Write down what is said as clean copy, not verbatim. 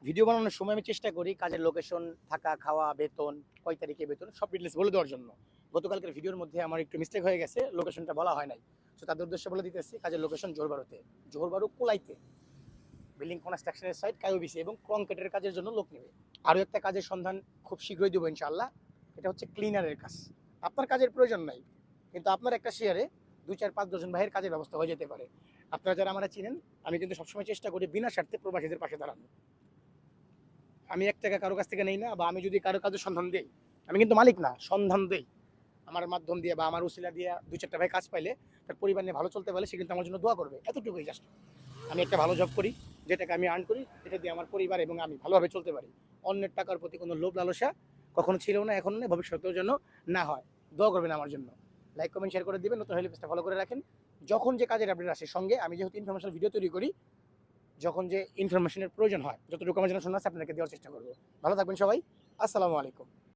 Video বানানোর সময় আমি চেষ্টা করি কাজের লোকেশন, থাকা, খাওয়া, বেতন, কয় তারিখে বেতন সব ডিটেইলস বলে দেওয়ার জন্য। গতকালকের ভিডিওর মধ্যে আমার একটু মিস্টেক হয়ে গেছে, লোকেশনটা বলা হয় নাই। সো তাদের উদ্দেশ্যে বলে দিতেছি, কাজের লোকেশন জোরবারুতে, জোরবারু কোলাইতে, বিল্ডিং কনস্ট্রাকশনের সাইট কায়োবিসি এবং কংক্রিটের কাজের জন্য লোক নেবে। আরও একটা কাজের সন্ধান খুব শীঘ্রই দেবো ইনশাআল্লাহ। এটা হচ্ছে ক্লিনারের কাজ। আপনার কাজের প্রয়োজন নাই, কিন্তু আপনার একটা শেয়ারে 2, 4, 5 ডজন ভাইয়ের কাজের ব্যবস্থা হয়ে যেতে পারে। আপনারা যারা আমরা চিনেন, আমি কিন্তু সবসময় চেষ্টা করি বিনা স্বার্থে প্রবাসীদের পাশে দাঁড়ানো। আমি 1 টাকা কারো কাছ থেকে নেই না, বা আমি যদি কারো কাজের সন্ধান দিই, আমি কিন্তু মালিক না, সন্ধান দেই। আমার মাধ্যম দিয়ে বা আমার উসিলা দিয়ে 2, 4টা ভাই কাজ পাইলে, তার পরিবার নিয়ে ভালো চলতে পারলে সে কিন্তু আমার জন্য দোয়া করবে, এতটুকুই জাস্ট। আমি একটা ভালো জব করি, যেটাকে আমি আর্ন করি, এটা দিয়ে আমার পরিবার এবং আমি ভালোভাবে চলতে পারি। অন্যের টাকার প্রতি কোনো লোভ লালসা কখনো ছিল না, এখন নেই, ভবিষ্যতেও যেন না হয়। দোয়া করবেন আমার জন্য। লাইক কমেন্ট শেয়ার করে দিবেন, নতুন হলে পেজটা ফলো করে রাখেন। যখন যে কাজের আপডেট আসে সঙ্গে, আমি যেহেতু ইনফরমেশনাল ভিডিও তৈরি করি, যখন যে ইনফরমেশনের প্রয়োজন হয়, যতটুকু আমার জানাশোনা আছে আপনাকে দেওয়ার চেষ্টা করবো। ভালো থাকবেন সবাই। আসসালামু আলাইকুম।